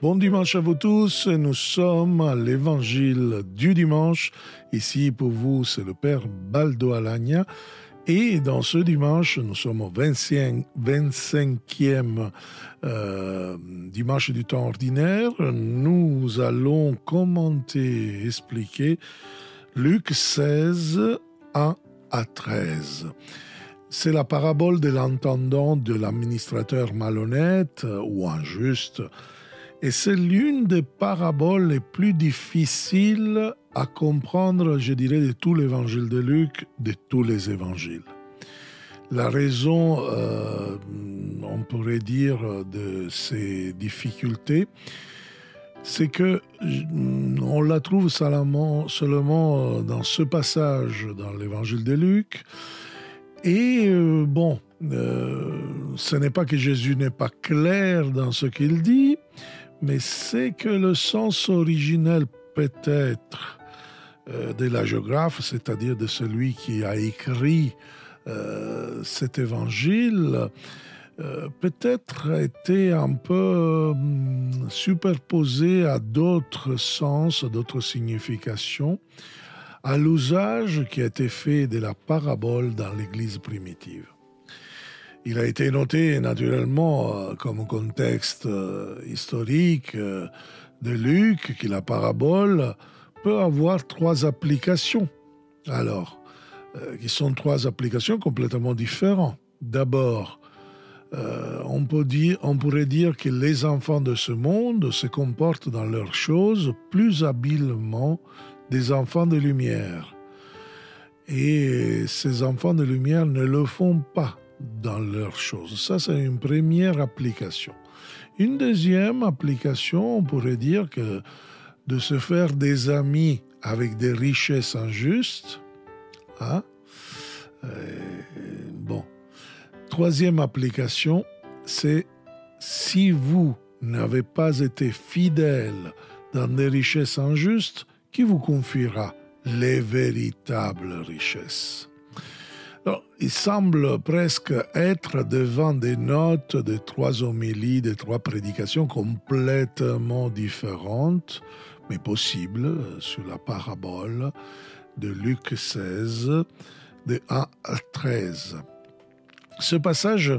Bon dimanche à vous tous, nous sommes à l'évangile du dimanche. Ici pour vous, c'est le Père Baldo Alagna. Et dans ce dimanche, nous sommes au 25e dimanche du temps ordinaire. Nous allons commenter, expliquer Luc 16, 1 à 13. C'est la parabole de l'intendant de l'administrateur malhonnête ou injuste. Et c'est l'une des paraboles les plus difficiles à comprendre, je dirais, de tout l'évangile de Luc, de tous les évangiles. La raison, on pourrait dire, de ces difficultés, c'est que on la trouve seulement dans ce passage dans l'évangile de Luc. Et ce n'est pas que Jésus n'est pas clair dans ce qu'il dit, mais c'est que le sens originel peut-être de l'hagiographe, c'est-à-dire de celui qui a écrit cet évangile, peut-être était un peu superposé à d'autres sens, à d'autres significations, à l'usage qui a été fait de la parabole dans l'Église primitive. Il a été noté naturellement comme contexte historique de Luc que la parabole peut avoir 3 applications. Alors, qui sont 3 applications complètement différentes. D'abord, on pourrait dire que les enfants de ce monde se comportent dans leurs choses plus habilement des enfants de lumière. Et ces enfants de lumière ne le font pas dans leurs choses. Ça, c'est une première application. Une deuxième application, on pourrait dire que de se faire des amis avec des richesses injustes. Troisième application, c'est si vous n'avez pas été fidèle dans des richesses injustes, qui vous confiera les véritables richesses? Alors, il semble presque être devant des notes de 3 homélies, de 3 prédications complètement différentes, mais possibles, sur la parabole de Luc 16, de 1 à 13. Ce passage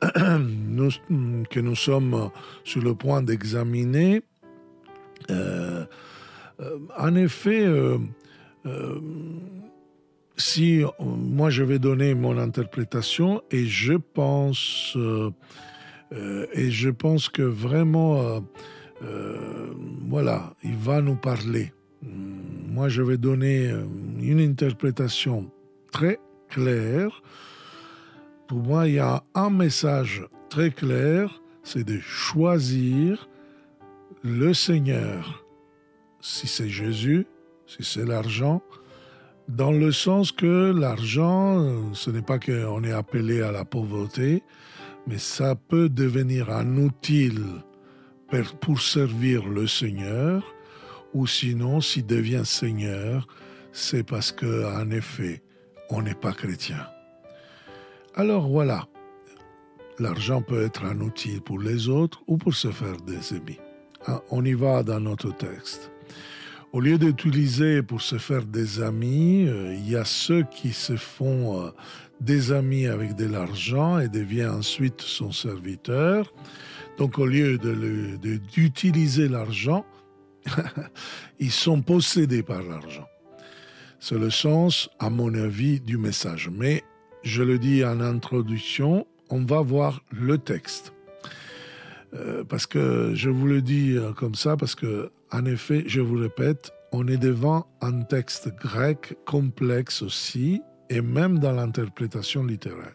que nous sommes sur le point d'examiner, en effet, si moi je vais donner mon interprétation et je pense que vraiment il va nous parler. Moi je vais donner une interprétation très claire. Pour moi il y a un message très clair, c'est de choisir le Seigneur, si c'est Jésus, si c'est l'argent, dans le sens que l'argent, ce n'est pas qu'on est appelé à la pauvreté, mais ça peut devenir un outil pour servir le Seigneur, ou sinon, s'il devient Seigneur, c'est parce qu'en effet, on n'est pas chrétien. Alors voilà, l'argent peut être un outil pour les autres ou pour se faire des amis. On y va dans notre texte. Au lieu d'utiliser pour se faire des amis, il y a ceux qui se font des amis avec de l'argent et deviennent ensuite son serviteur. Donc au lieu d'utiliser l'argent, ils sont possédés par l'argent. C'est le sens, à mon avis, du message. Mais je le dis en introduction, on va voir le texte. Parce que je vous le dis comme ça, parce que en effet, je vous répète, on est devant un texte grec complexe aussi, et même dans l'interprétation littérale.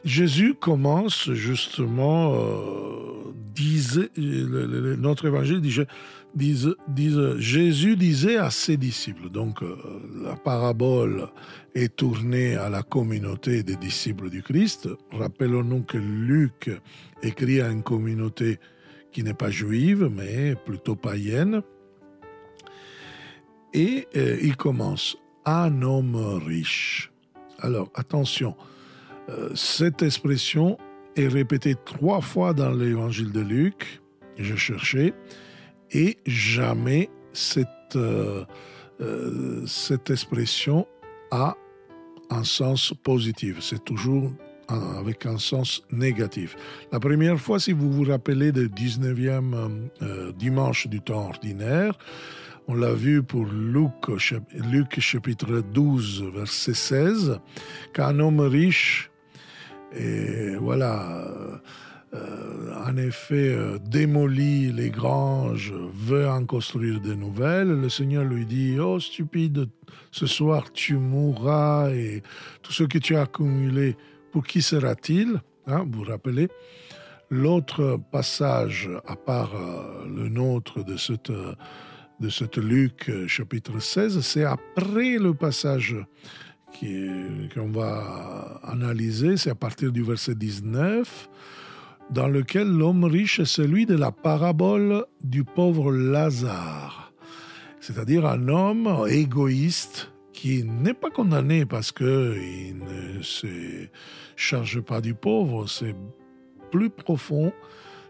Jésus commence justement, notre évangile Jésus disait à ses disciples, donc la parabole est tournée à la communauté des disciples du Christ. Rappelons-nous que Luc écrit à une communauté qui n'est pas juive, mais plutôt païenne. Et il commence « un homme riche ». Alors, attention, cette expression est répété 3 fois dans l'évangile de Luc. Je cherchais, et jamais cette expression a un sens positif. C'est toujours avec un sens négatif. La première fois, si vous vous rappelez du 19e dimanche du temps ordinaire, on l'a vu pour Luc chapitre 12, verset 16, qu'un homme riche, et voilà, en effet, démolit les granges, veut en construire de nouvelles. Le Seigneur lui dit: oh stupide, ce soir tu mourras, et tout ce que tu as accumulé, pour qui sera-t-il? Vous vous rappelez? L'autre passage, à part le nôtre de cette Luc chapitre 16, c'est après le passage qu'on va analyser, c'est à partir du verset 19, dans lequel l'homme riche est celui de la parabole du pauvre Lazare, c'est-à-dire un homme égoïste qui n'est pas condamné parce qu'il ne se charge pas du pauvre. C'est plus profond,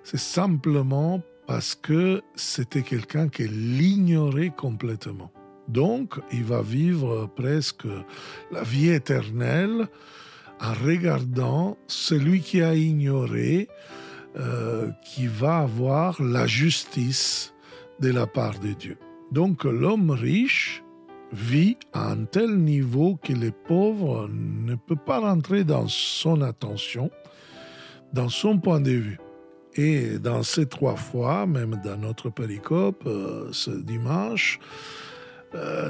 c'est simplement parce que c'était quelqu'un qui l'ignorait complètement. Donc, il va vivre presque la vie éternelle en regardant celui qui a ignoré, qui va avoir la justice de la part de Dieu. Donc l'homme riche vit à un tel niveau que le pauvre ne peut pas rentrer dans son attention, dans son point de vue. Et dans ces 3 fois, même dans notre péricope, ce dimanche,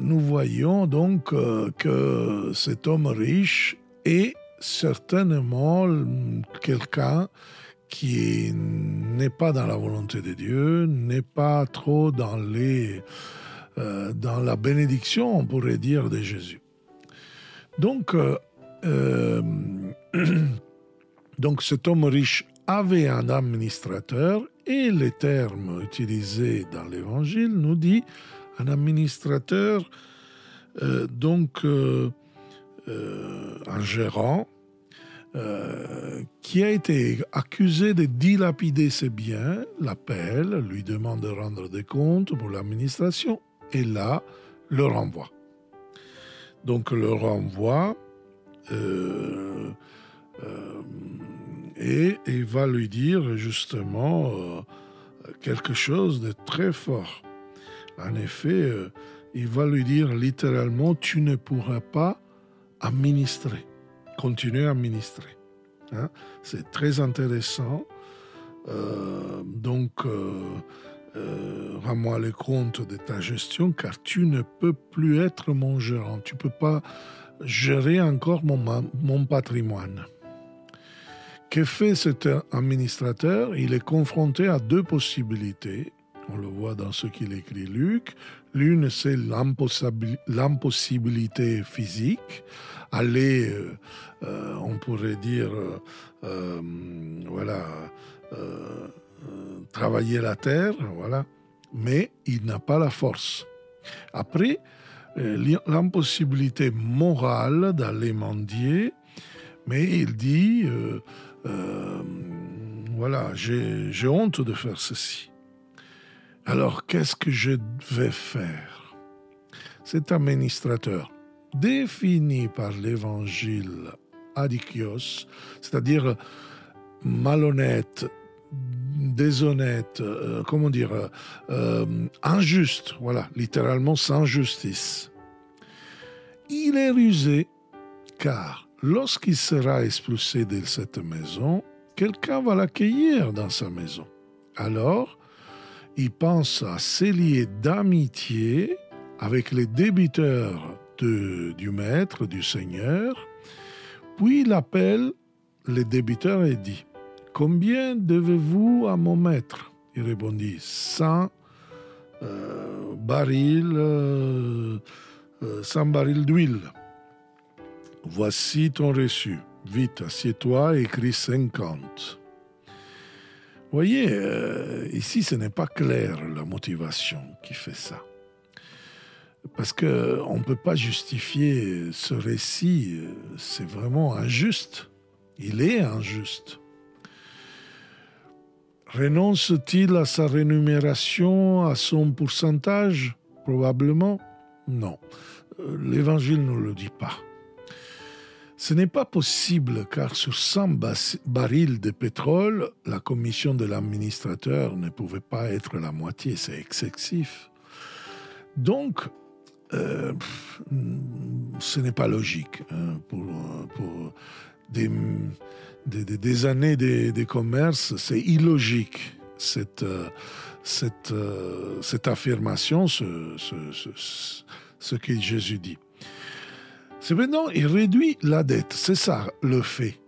nous voyons donc que cet homme riche est certainement quelqu'un qui n'est pas dans la volonté de Dieu, n'est pas trop dans la bénédiction, on pourrait dire, de Jésus. Donc, donc cet homme riche avait un administrateur, et les termes utilisés dans l'Évangile nous dit un administrateur, un gérant, qui a été accusé de dilapider ses biens, l'appelle, lui demande de rendre des comptes pour l'administration, et là, le renvoie. Donc le renvoie, et il va lui dire justement quelque chose de très fort. En effet, il va lui dire littéralement: tu ne pourras pas continuer à administrer. C'est très intéressant. Rends-moi les comptes de ta gestion, car tu ne peux plus être mon gérant. Tu ne peux pas gérer encore mon patrimoine. Que fait cet administrateur? Il est confronté à 2 possibilités. On le voit dans ce qu'il écrit Luc. L'une, c'est l'impossibilité physique. Aller, on pourrait dire, travailler la terre, voilà. Mais il n'a pas la force. Après, l'impossibilité morale d'aller mendier, mais il dit, j'ai honte de faire ceci. Alors, qu'est-ce que je vais faire? Cet administrateur, défini par l'évangile adikios, c'est-à-dire malhonnête, déshonnête, injuste, voilà, littéralement sans justice. Il est rusé, car lorsqu'il sera expulsé de cette maison, quelqu'un va l'accueillir dans sa maison. Alors, il pense à se lier d'amitié avec les débiteurs du maître, du Seigneur, puis il appelle les débiteurs et dit: combien devez-vous à mon maître? Il répondit: 100 barils d'huile. Voici ton reçu. Vite, assieds-toi et écris 50. Vous voyez, ici, ce n'est pas clair la motivation qui fait ça. Parce qu'on ne peut pas justifier ce récit, c'est vraiment injuste. Il est injuste. Renonce-t-il à sa rémunération, à son pourcentage? Probablement, non. L'Évangile ne le dit pas. Ce n'est pas possible car sur 100 barils de pétrole, la commission de l'administrateur ne pouvait pas être la moitié, c'est excessif. Donc, ce n'est pas logique pour des années de commerce, c'est illogique cette affirmation, ce que Jésus dit. Cependant, il réduit la dette, c'est ça le fait.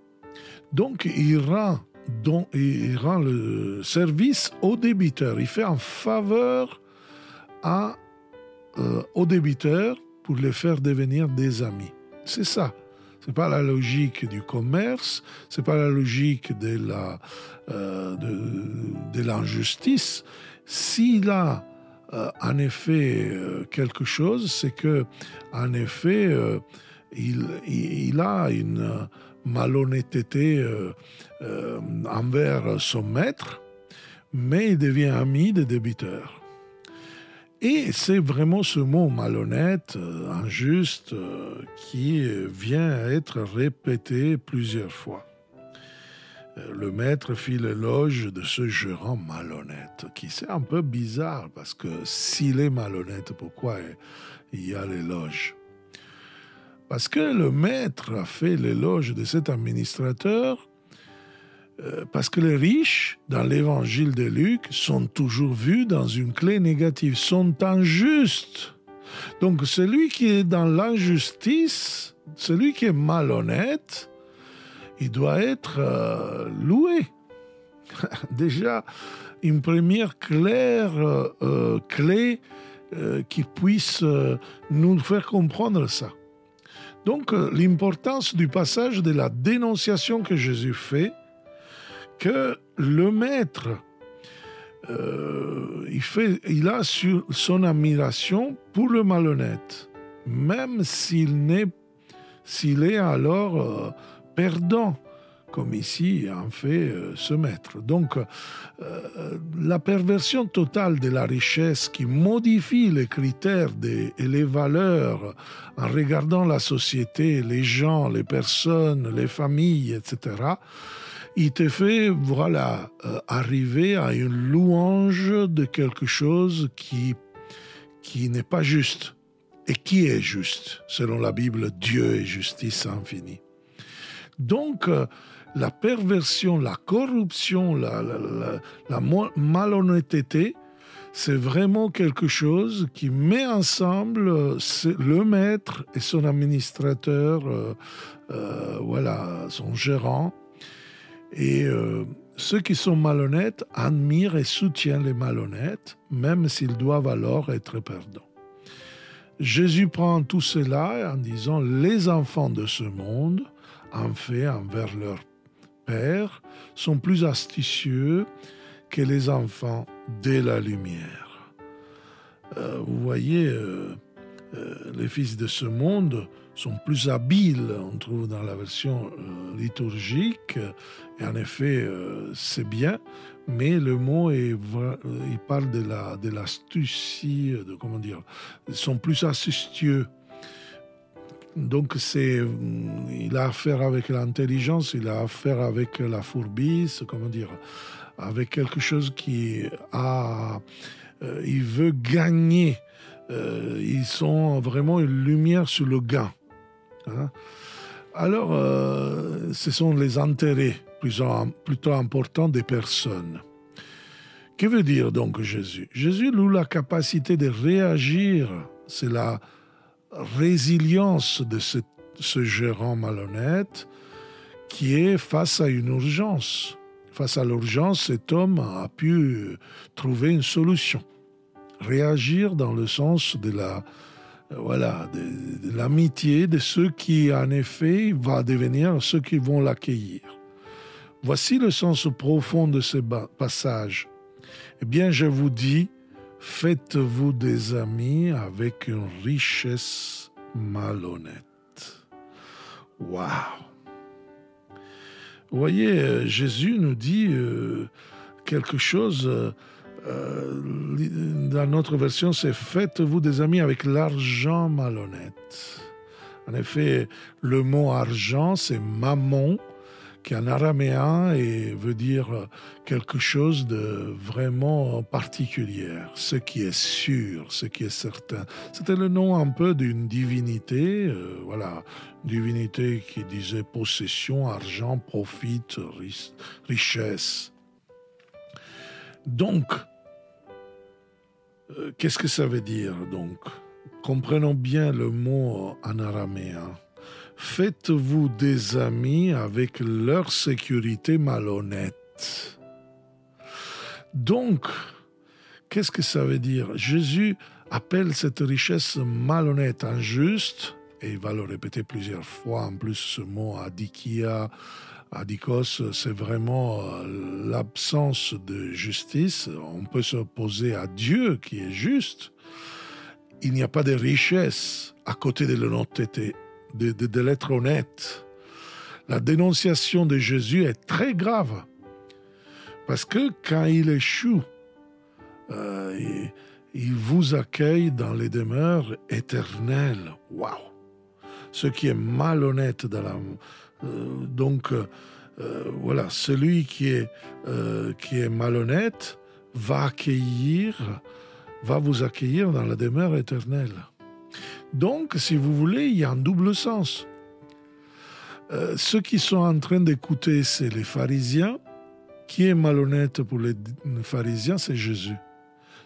Donc, il rend le service au débiteur, il fait en faveur aux débiteurs pour les faire devenir des amis. C'est ça. Ce n'est pas la logique du commerce, ce n'est pas la logique de l'injustice. S'il a en effet quelque chose, c'est que en effet il a une malhonnêteté envers son maître, mais il devient ami des débiteurs. Et c'est vraiment ce mot malhonnête, injuste, qui vient être répété plusieurs fois. Le maître fit l'éloge de ce gérant malhonnête, qui c'est un peu bizarre, parce que s'il est malhonnête, pourquoi il y a l'éloge? Parce que le maître a fait l'éloge de cet administrateur, parce que les riches, dans l'évangile de Luc, sont toujours vus dans une clé négative, sont injustes. Donc celui qui est dans l'injustice, celui qui est malhonnête, il doit être loué. Déjà, une première clé qui puisse nous faire comprendre ça. Donc l'importance du passage de la dénonciation que Jésus fait, que le maître, il a son admiration pour le malhonnête, même s'il est alors perdant, comme ici en fait ce maître. Donc, la perversion totale de la richesse qui modifie les critères et les valeurs en regardant la société, les gens, les personnes, les familles, etc., il te fait arriver à une louange de quelque chose qui n'est pas juste. Et qui est juste? Selon la Bible, Dieu est justice infinie. Donc, la perversion, la corruption, la malhonnêteté, c'est vraiment quelque chose qui met ensemble le maître et son administrateur, son gérant. Et ceux qui sont malhonnêtes admirent et soutiennent les malhonnêtes, même s'ils doivent alors être perdants. Jésus prend tout cela en disant « Les enfants de ce monde, en fait envers leur Père, sont plus astucieux que les enfants de la lumière. » Vous voyez, les fils de ce monde sont plus habiles, on trouve dans la version liturgique, et en effet, c'est bien, mais le mot, il parle de l'astucie, ils sont plus astucieux. Donc, il a affaire avec l'intelligence, il a affaire avec la fourbisse, avec quelque chose il veut gagner. Ils sont vraiment une lumière sur le gain. Alors, ce sont les intérêts plutôt importants des personnes. Que veut dire donc Jésus? Jésus loue la capacité de réagir, c'est la résilience de ce gérant malhonnête qui est face à une urgence. Face à l'urgence, cet homme a pu trouver une solution. Réagir dans le sens de l'amitié de ceux qui, en effet, va devenir ceux qui vont l'accueillir. Voici le sens profond de ce passage. Eh bien, je vous dis, faites-vous des amis avec une richesse malhonnête. Waouh! Vous voyez, Jésus nous dit quelque chose, dans notre version, c'est « Faites-vous des amis avec l'argent malhonnête ». En effet, le mot « argent », c'est « mammon », qui en araméen et veut dire quelque chose de vraiment particulier, ce qui est sûr, ce qui est certain. C'était le nom un peu d'une divinité, divinité qui disait possession, argent, profit, richesse. Donc, qu'est-ce que ça veut dire donc? Comprenons bien le mot en araméen. Faites-vous des amis avec leur sécurité malhonnête. Donc, qu'est-ce que ça veut dire? Jésus appelle cette richesse malhonnête, injuste, et il va le répéter plusieurs fois. En plus, ce mot adikia, adikos, c'est vraiment l'absence de justice. On peut s'opposer à Dieu qui est juste. Il n'y a pas de richesse à côté de l'honnêteté. De l'être honnête. La dénonciation de Jésus est très grave parce que quand il échoue, il vous accueille dans les demeures éternelles. Waouh! Ce qui est malhonnête dans la... celui qui est malhonnête va vous accueillir dans la demeure éternelle. Donc, si vous voulez, il y a un double sens. Ceux qui sont en train d'écouter, c'est les pharisiens. Qui est malhonnête pour les pharisiens, c'est Jésus.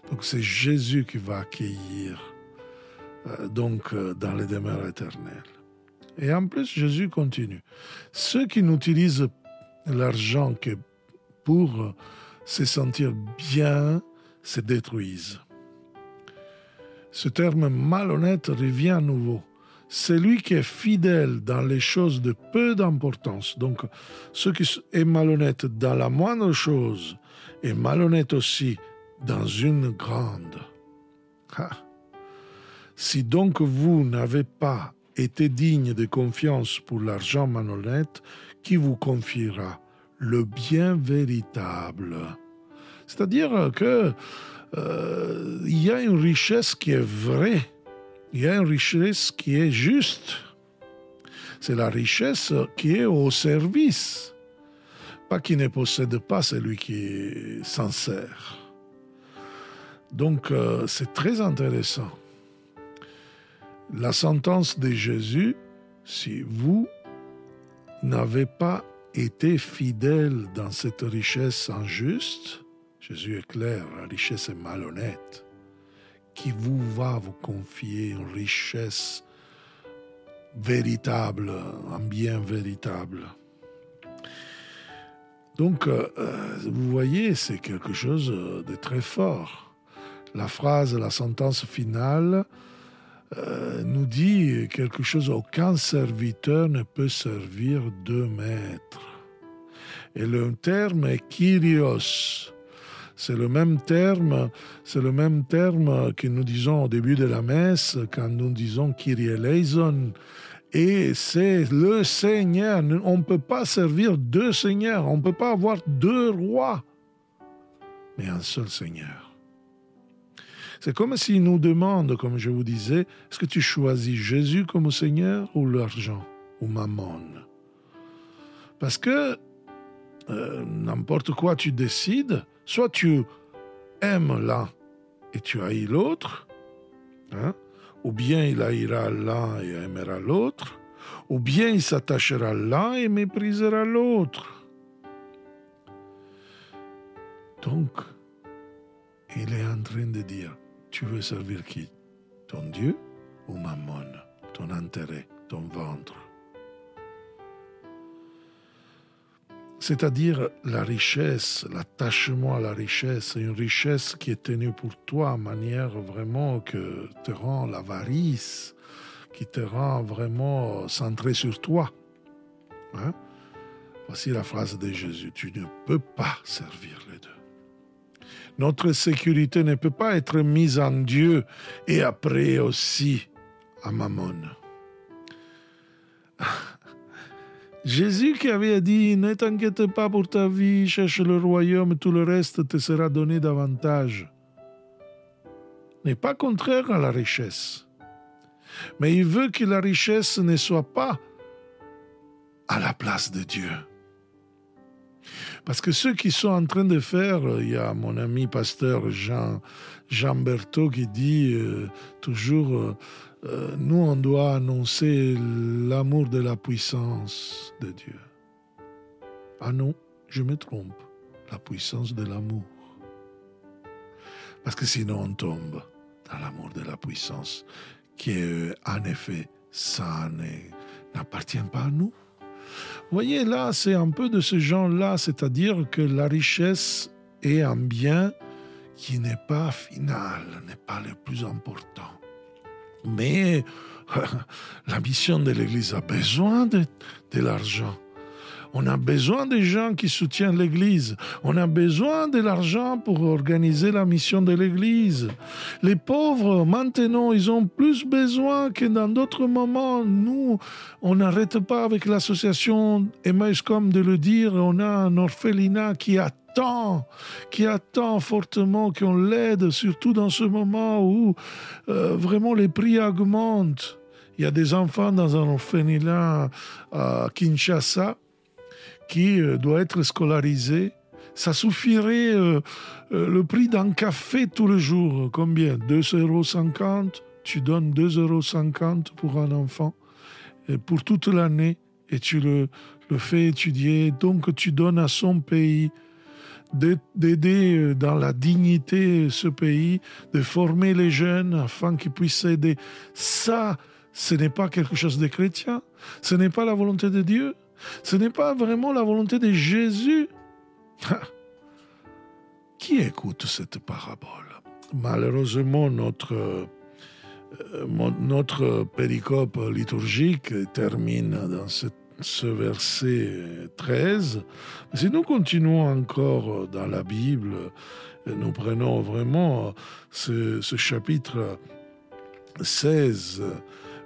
Donc, c'est Jésus qui va accueillir dans les demeures éternelles. Et en plus, Jésus continue. Ceux qui n'utilisent l'argent que pour se sentir bien, se détruisent. Ce terme malhonnête revient à nouveau. Celui qui est fidèle dans les choses de peu d'importance, donc ce qui est malhonnête dans la moindre chose, est malhonnête aussi dans une grande. Si donc vous n'avez pas été digne de confiance pour l'argent malhonnête, qui vous confiera le bien véritable? C'est-à-dire que il y a une richesse qui est vraie, il y a une richesse qui est juste. C'est la richesse qui est au service, pas qui ne possède pas celui qui est sincère. Donc, c'est très intéressant. La sentence de Jésus, si vous n'avez pas été fidèle dans cette richesse injuste, Jésus est clair, la richesse est malhonnête. Qui va vous confier une richesse véritable, un bien véritable? Donc, vous voyez, c'est quelque chose de très fort. La phrase, la sentence finale nous dit quelque chose. Aucun serviteur ne peut servir deux maîtres. Et le terme est Kyrios. C'est le même terme que nous disons au début de la messe quand nous disons Kyrie eleison. Et c'est le Seigneur. On ne peut pas servir deux seigneurs. On ne peut pas avoir deux rois, mais un seul Seigneur. C'est comme s'il nous demande, comme je vous disais, est-ce que tu choisis Jésus comme Seigneur ou l'argent ou Mammon? Parce que n'importe quoi tu décides, soit tu aimes l'un et tu haïs l'autre, ou bien il haïra l'un et aimera l'autre, ou bien il s'attachera à l'un et méprisera l'autre. Donc, il est en train de dire, tu veux servir qui? Ton Dieu ou Mammon? Ton intérêt, ton ventre? C'est-à-dire la richesse, l'attachement à la richesse, une richesse qui est tenue pour toi de manière vraiment que te rend l'avarice, qui te rend vraiment centré sur toi. Voici la phrase de Jésus, tu ne peux pas servir les deux. Notre sécurité ne peut pas être mise en Dieu et après aussi à Mammon. Jésus qui avait dit « Ne t'inquiète pas pour ta vie, cherche le royaume, tout le reste te sera donné davantage », n'est pas contraire à la richesse. Mais il veut que la richesse ne soit pas à la place de Dieu. Parce que ceux qui sont en train de faire, il y a mon ami pasteur Jean Berthaud qui dit toujours nous on doit annoncer l'amour de la puissance de Dieu. Ah non, je me trompe, la puissance de l'amour. Parce que sinon on tombe dans l'amour de la puissance qui en effet ça n'appartient pas à nous. Vous voyez, là, c'est un peu de ce genre-là, c'est-à-dire que la richesse est un bien qui n'est pas final, n'est pas le plus important. Mais la mission de l'Église a besoin de l'argent. On a besoin des gens qui soutiennent l'Église. On a besoin de l'argent pour organiser la mission de l'Église. Les pauvres, maintenant, ils ont plus besoin que dans d'autres moments. Nous, on n'arrête pas avec l'association Emmaüs.com de le dire. On a un orphelinat qui attend fortement qu'on l'aide, surtout dans ce moment où vraiment les prix augmentent. Il y a des enfants dans un orphelinat à Kinshasa qui doit être scolarisé. Ça suffirait le prix d'un café tous les jours. Combien ? 2,50 €. Tu donnes 2,50 € pour un enfant et pour toute l'année et tu le fais étudier. Donc tu donnes à son pays d'aider dans la dignité ce pays, de former les jeunes afin qu'ils puissent s'aider. Ça, ce n'est pas quelque chose de chrétien. Ce n'est pas la volonté de Dieu. Ce n'est pas vraiment la volonté de Jésus. Qui écoute cette parabole ? Malheureusement, notre péricope liturgique termine dans ce verset 13. Si nous continuons encore dans la Bible, nous prenons vraiment ce chapitre 16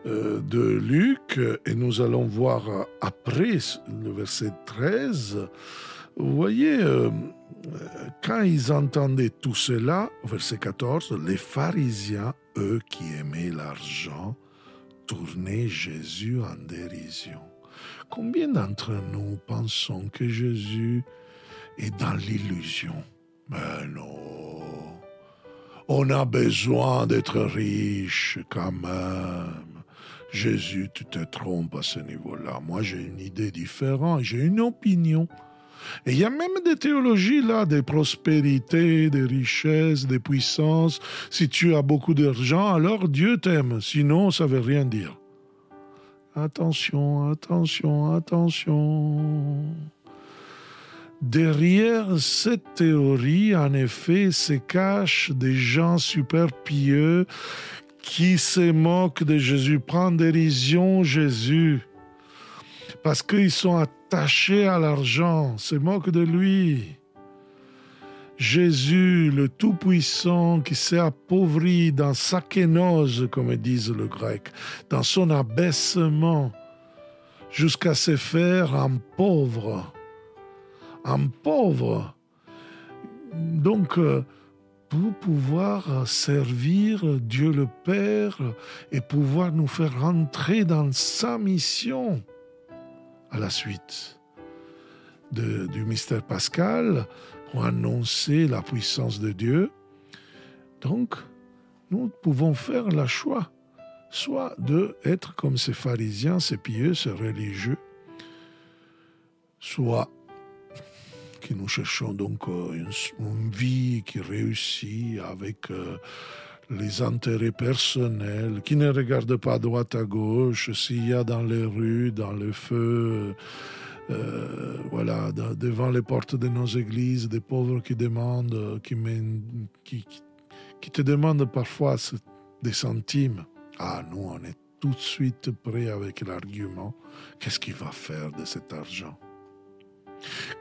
de Luc, et nous allons voir après le verset 13, vous voyez, quand ils entendaient tout cela, verset 14, les pharisiens, eux qui aimaient l'argent, tournaient Jésus en dérision. Combien d'entre nous pensons que Jésus est dans l'illusion ? Mais non, on a besoin d'être riche quand même. Jésus, tu te trompes à ce niveau-là. Moi, j'ai une idée différente, j'ai une opinion. Et il y a même des théologies là, des prospérités, des richesses, des puissances. Si tu as beaucoup d'argent, alors Dieu t'aime. Sinon, ça ne veut rien dire. Attention, attention, attention. Derrière cette théorie, en effet, se cachent des gens super pieux qui se moquent de Jésus, prennent dérision Jésus, parce qu'ils sont attachés à l'argent, se moquent de lui. Jésus, le Tout-Puissant, qui s'est appauvri dans sa kénose, comme disent le grec, dans son abaissement, jusqu'à se faire un pauvre. Un pauvre. Donc, pour pouvoir servir Dieu le Père et pouvoir nous faire rentrer dans sa mission à la suite du mystère pascal pour annoncer la puissance de Dieu. Donc, nous pouvons faire le choix, soit d'être comme ces pharisiens, ces pieux, ces religieux, soit que nous cherchons donc une vie qui réussit avec les intérêts personnels, qui ne regarde pas à droite à gauche, s'il y a dans les rues, dans le feu, devant les portes de nos églises, des pauvres qui demandent, qui te demandent parfois des centimes. Ah, nous, on est tout de suite prêts avec l'argument. Qu'est-ce qu'il va faire de cet argent ?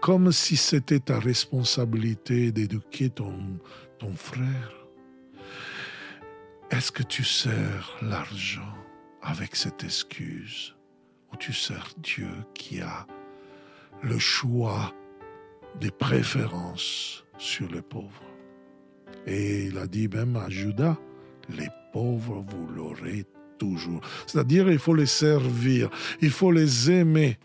Comme si c'était ta responsabilité d'éduquer ton frère. Est-ce que tu sers l'argent avec cette excuse ? ou tu sers Dieu qui a le choix des préférences sur les pauvres. Et il a dit même à Judas, les pauvres, vous l'aurez toujours. C'est-à-dire, il faut les servir, il faut les aimer.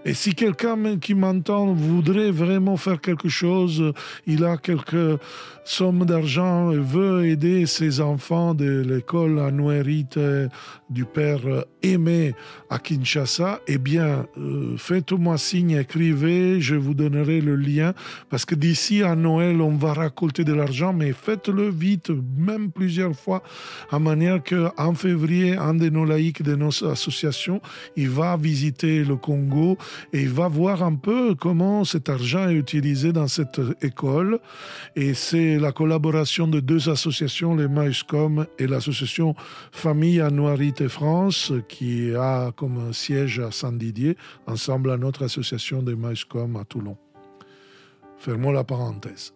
Et si quelqu'un qui m'entend voudrait vraiment faire quelque chose, il a quelques sommes d'argent et veut aider ses enfants de l'école Anuarite du père Aimé à Kinshasa, eh bien, faites-moi signe, écrivez, je vous donnerai le lien, parce que d'ici à Noël, on va récolter de l'argent, mais faites-le vite, même plusieurs fois, en manière qu'en février, un de nos laïcs de nos associations, il va visiter le Congo et il va voir un peu comment cet argent est utilisé dans cette école. Et c'est la collaboration de deux associations, les Mauscom et l'association Famille Anuarite France, qui a comme siège à Saint-Didier, ensemble à notre association des Mauscom à Toulon. Fermons la parenthèse.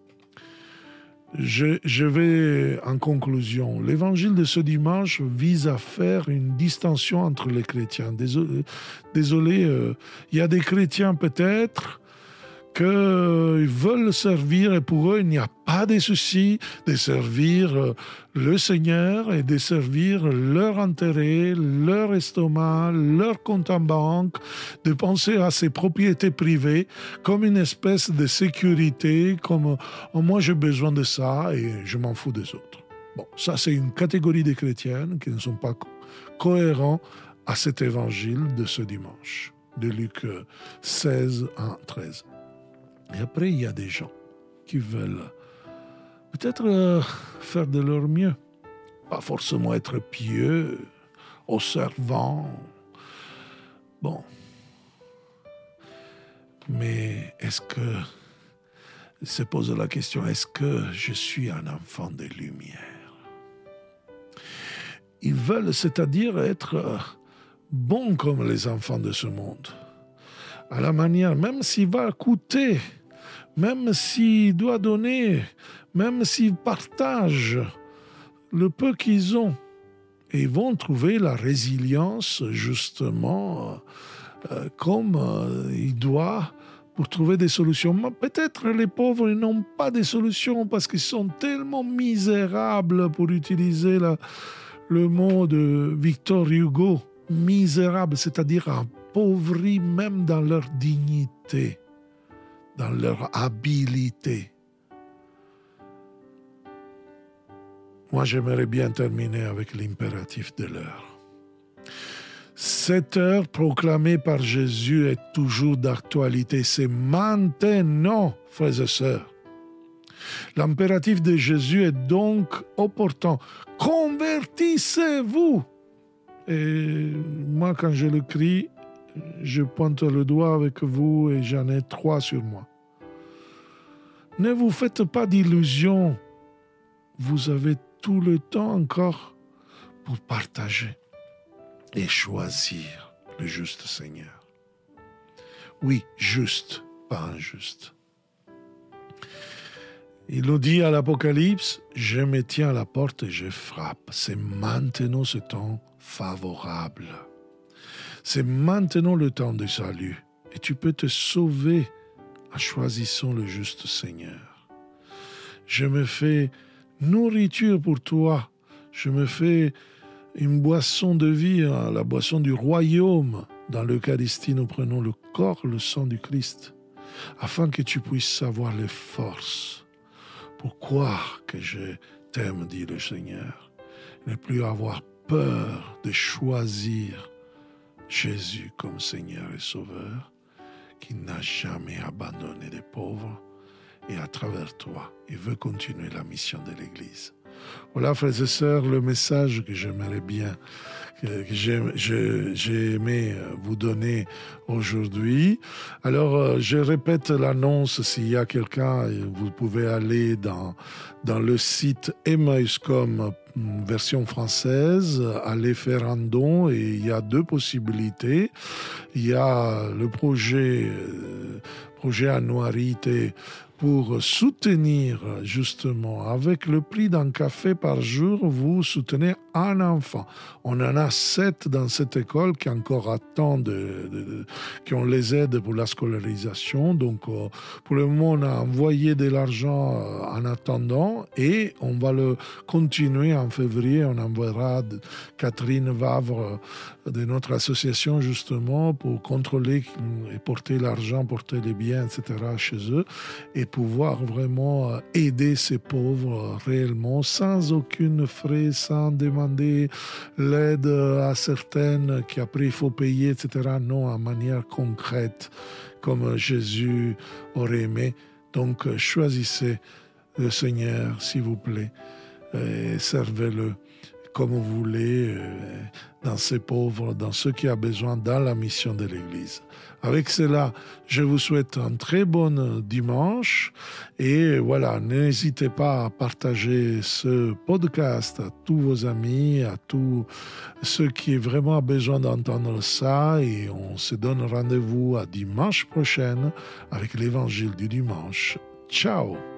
Je vais en conclusion. L'évangile de ce dimanche vise à faire une distinction entre les chrétiens. Désolé, il y a des chrétiens peut-être qui veulent servir et pour eux, il n'y a pas de souci de servir le Seigneur et de servir leur intérêt, leur estomac, leur compte en banque, de penser à ses propriétés privées comme une espèce de sécurité, comme oh, moi j'ai besoin de ça et je m'en fous des autres. Bon, ça c'est une catégorie de chrétiens qui ne sont pas cohérents à cet évangile de ce dimanche, de Luc 16, 1, 13. Et après, il y a des gens qui veulent peut-être faire de leur mieux. Pas forcément être pieux, observant. Bon. Mais est-ce que, se pose la question, est-ce que je suis un enfant de lumière? Ils veulent, c'est-à-dire être bons comme les enfants de ce monde. À la manière, même s'il va coûter, même s'il doit donner, même s'il partage le peu qu'ils ont. Et ils vont trouver la résilience, justement, comme il doit, pour trouver des solutions. Mais peut-être les pauvres ils n'ont pas de solutions parce qu'ils sont tellement misérables, pour utiliser le mot de Victor Hugo, misérables, c'est-à-dire appauvris même dans leur dignité, dans leur habileté. Moi, j'aimerais bien terminer avec l'impératif de l'heure. Cette heure proclamée par Jésus est toujours d'actualité. C'est maintenant, frères et sœurs. L'impératif de Jésus est donc opportun. Convertissez-vous. Et moi, quand je le crie, je pointe le doigt avec vous et j'en ai 3 sur moi. Ne vous faites pas d'illusions. Vous avez tout le temps encore pour partager et choisir le juste Seigneur. Oui, juste, pas injuste. Il nous dit à l'Apocalypse, « Je me tiens à la porte et je frappe. » C'est maintenant ce temps favorable. C'est maintenant le temps du salut. Et tu peux te sauver en choisissant le juste Seigneur. Je me fais nourriture pour toi. Je me fais une boisson de vie, la boisson du royaume. Dans l'Eucharistie, nous prenons le corps, le sang du Christ, afin que tu puisses avoir les forces pour croire que je t'aime, dit le Seigneur. Ne plus avoir peur de choisir Jésus comme Seigneur et Sauveur, qui n'a jamais abandonné les pauvres, et à travers toi, il veut continuer la mission de l'Église. Voilà, frères et sœurs, le message que j'aimerais bien, que j'ai aimé vous donner aujourd'hui. Alors, je répète l'annonce, s'il y a quelqu'un, vous pouvez aller dans le site Emmaüscom version française, aller faire un don, et il y a 2 possibilités. Il y a le projet Anuarite pour soutenir justement, avec le prix d'un café par jour, vous soutenez un enfant. On en a 7 dans cette école qui encore attendent, qu'on les aide pour la scolarisation. Donc pour le moment, on a envoyé de l'argent en attendant et on va le continuer en février. On enverra Catherine Vavre de notre association justement pour contrôler et porter l'argent, porter les biens, etc. chez eux et pouvoir vraiment aider ces pauvres réellement sans aucune frais, sans demander l'aide à certaines qui après il faut payer, etc. Non, en manière concrète comme Jésus aurait aimé. Donc choisissez le Seigneur s'il vous plaît et servez-le comme vous voulez, dans ces pauvres, dans ceux qui ont besoin, dans la mission de l'Église. Avec cela, je vous souhaite un très bon dimanche et voilà, n'hésitez pas à partager ce podcast à tous vos amis, à tous ceux qui ont vraiment besoin d'entendre ça et on se donne rendez-vous à dimanche prochain avec l'Évangile du dimanche. Ciao!